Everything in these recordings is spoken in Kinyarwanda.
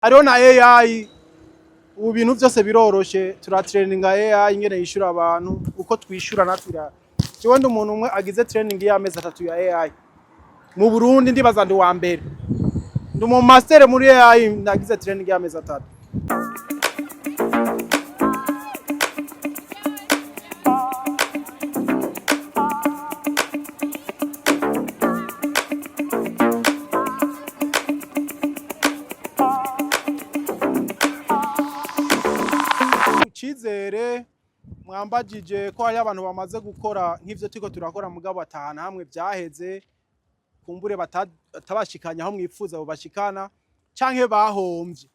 hariho na AI ubu bintu byose biroroshe turatraininga AI ingene yishura abantu uko twishura natwira jewe ndi umuntu umwe agize training y'amezi 3 ya AI mu Burundi ndibaza ndi wa mbere ndi mu master muri AI nagize training y'amezi 3. Cizere mwambajije ko hari abantu bamaze gukora nk'ivyo turiko turakora mugabo atahana hamwe vyaheze kumbure batabashikanya aho mwifuza bo bashikana canke bahomvye.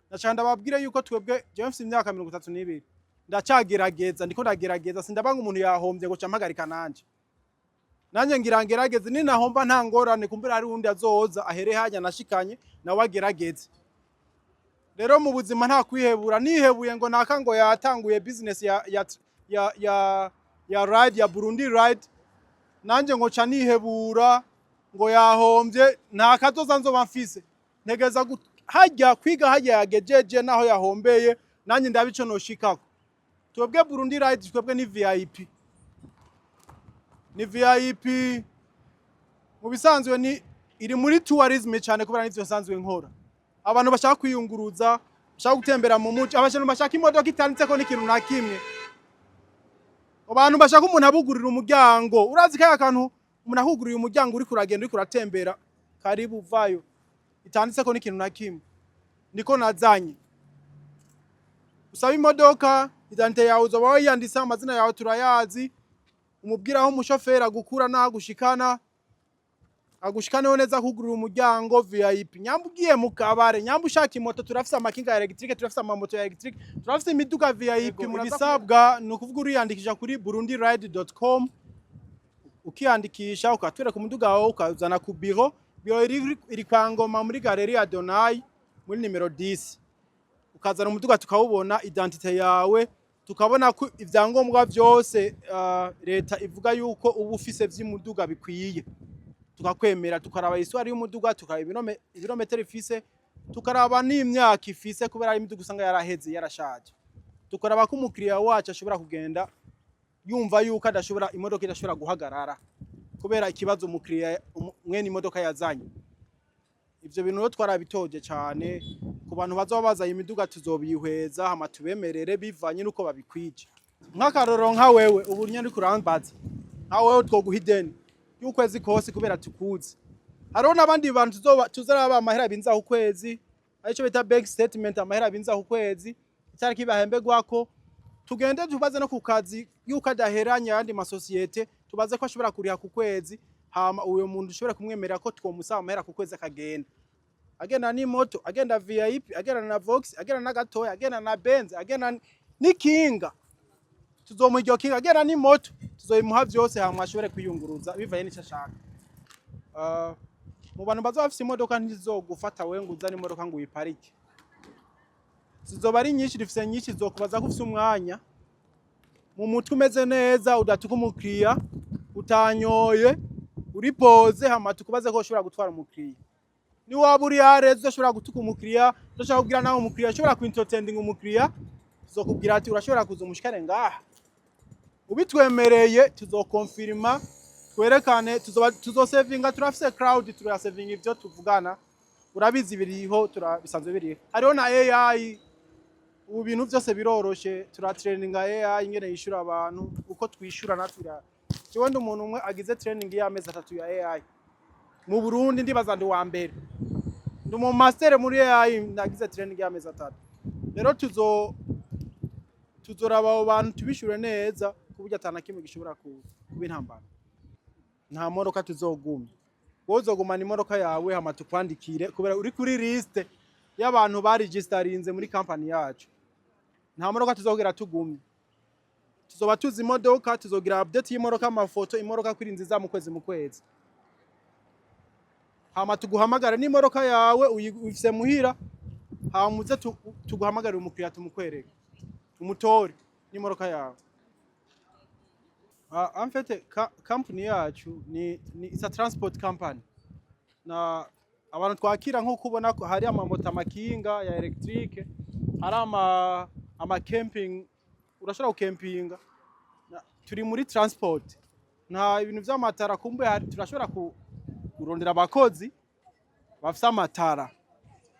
Naca ndababwire yuko twebwe jewe mfite imyaka 32 ndacagerageza ndiko ndagerageza sindabanga umuntu yahomvye ngo campagarika nanje. Nanje ngira ngerageze ni nahomba nta ngorane kumbure hari undi azoza ahere hanya nashikanye nawe agerageze. Rero mu buzima nta kwihebura nihebuye ngo naka ngo yatanguye business ya ride ya Burundi ride nanje ngo ca nihebura ngo yahomvye nta kazoza nzoba mfise ntegeza hajya kwiga hajya yagejeje naho yahombeye nanje ndabico noshikako twebwe Burundi ride twebwe ni VIP mu bisanzwe ni iri muri tourism cyane kubera nivyo sanzwe nkora abantu bashaka kwiyunguruza bashaka gutembera mu muci abashaka bashaka imodoka itanditse ko n'ikintu na kimwe abantu bashaka umuntu abugurira umuryango urazi kaya kantu umuntu ahuguriye umuryango uri kuragenda uri kuratembera karibu vayo itanditse ko n'ikintu na kimwe niko nazanye usaba imodoka idante yawe uzoba wayandisa amazina yawe turayazi umubwira aho umushoferi agukura na gushikana agushikaneho neza kugurira umuryango VIP nyambugiye mu kabare nyambushaka imoto turafise amakinga ya electric turafise amamoto ya electric turafise imiduga VIP murabisabwa no kuvuga uriyandikisha kuri burundiride.com ukiyandikisha ukatwera ku muduga wawe ukazana ku biro iri kwangoma muri galerie ya Donai muri numero 10 ukazana umuduga tukawubona identite yawe tukabona ko ivyangombwa byose leta ivuga yuko ubu ufise vy'imuduga bikwiye tukakwemera tukaraba iswari y'umuduga tukaraba ibirometero ifise tukaraba n'imyaka ifise kubera imiduga usanga yaraheze yarashaje tukaraba ko umukiriya wacu ashobora kugenda yumva yuko adashobora imodoka idashobora guhagarara kubera ikibazo umukiriya mwene imodoka yazanye ivyo bintu rero twarabitoje cyane ku bantu bazoba bazaye imiduga tuzobihweza hama tubemerere bivanye nuko babikwije nk'akaroro nka wewe ubu nyandi kurambaza nka wewe twoguhideni y'ukwezi kose kubera tukuzi hariho n'abandi bantu tuzaraba amahera binzaho ukwezi arico bita bank statement amahera binzaho ukwezi cyari kibahembegwako tugende tubaze no ku kazi yuko adaheranya yandi masosiyete tubaze ko ashobora kuriha ku kwezi hama uyo muntu ushobora kumwemerera ko twomusaba amahera ku kwezi akagenda agenda ni moto agenda VIP agenda na Vox agenda na gatoya agenda na Benz agenda n'ikinga tuzomuha iryo kinga agenda ni moto tuzoyimuha vyose hama ashobore kwiyunguruza bivaye n'ico ashaka. Mu bantu bazo bafise imodoka ntizogufata wewe ngo uzane imodoka ngo uyiparike zizoba ari nyinshi rifise nyinshi zokubaza ko ufise umwanya mu mutwe umeze neza udatuka umukiriya utanyoye uri pose hama tukubaze ko ushobora gutwara umukiriya ni waba uri yareze ushobora gutuka umukiriya ushobora kugira nawe umukiriya ushobora kwintertending umukiriya tuzokubwira ati urashobora kuza umushikare ngaha ubitwemereye tuzokonfirma twerekane tuzosevinga turafise crowd turasevinga ivyo tuvugana urabizi biriho turabisanzwe biriho hariho na AI ubu bintu byose biroroshe turatraininga AI ingene yishura abantu uko twishura natwira jewe ndi umuntu umwe agize training y'amezi 3 ya AI mu Burundi ndibaza ndi wa mbere ndi mu master muri AI nagize training y'amezi 3 rero tuzoraba abo bantu tubishure neza kuburyo atana kimwe gishobora kuba intambara nta modoka tuzogumya wowe uzogumana imodoka yawe hama tukwandikire kubera uri kuri liste y'abantu baregistarinze muri company yacu nta modoka tuzogera tugumya tuzoba tuzi imodoka tuzogira update y'imodoka amafoto imodoka kuri nziza mu kwezi hama tuguhamagara n'imodoka yawe uyifise muhira hama muze tuguhamagarira umukiriya tumukwereke umutore n'imodoka yawe. Amfete company yacu ni it's a transport company na abantu twakira nko kubona ko hari amamoto amakinga ya electrique, hari ama camping, urashobora gukempinga. Turi muri transport, nta ibintu vy'amatara kumbe hari, turashobora kurondera abakozi bafise amatara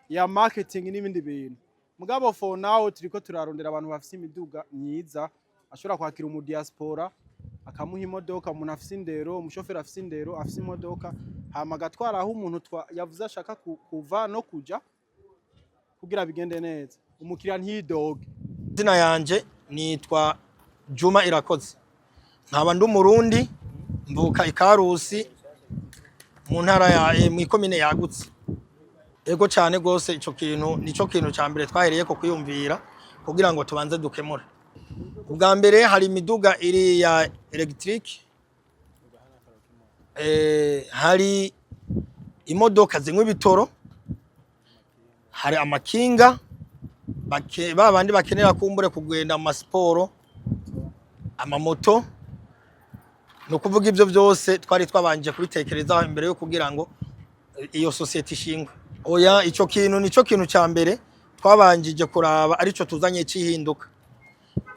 ya marketing n'ibindi bintu. Mugabo for now turiko turarondera abantu bafise imiduga myiza ashobora kwakira umu diaspora akamuha imodoka, umuntu afise indero, umushoferi afise indero, afise imodoka, hama agatwara aho umuntu yavuze ashaka kuva no kuja kugira bigende neza, umukiriya ntiyidoge. Izina yanje nitwa Juma Irakoze, nkaba ndi Umurundi, mvuka Ikarusi mu ntara ya mw'ikomine yagutse. Ego cyane gose ico kintu nico kintu ca mbere twahereye ko kwiyumvira kugira ngo tubanze dukemura. Ubwa mbere hari imiduga iri ya electric, hari imodoka zinywa ibitoro, hari amakinga babandi bakenera kumbure kugenda mu siporo, amamoto. No kuvuga ivyo byose twari twabanje kubitekereza imbere yo kugira ngo iyo society ishingwe. Oya, ico kintu nico kintu ca mbere twabanjije kuraba arico tuzanye cihinduka.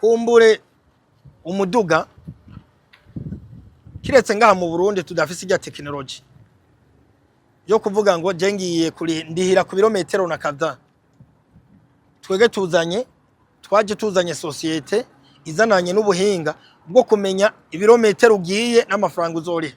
Kumbure umuduga kiretse ngaha mu Burundi tudafise ijya technology yo kuvuga ngo je ngiye ndihira ku birometero na kavya. Twege twaje tuzanye societe izananye n'ubuhinga bwo kumenya ibirometero ugiye n'amafaranga uzoriha.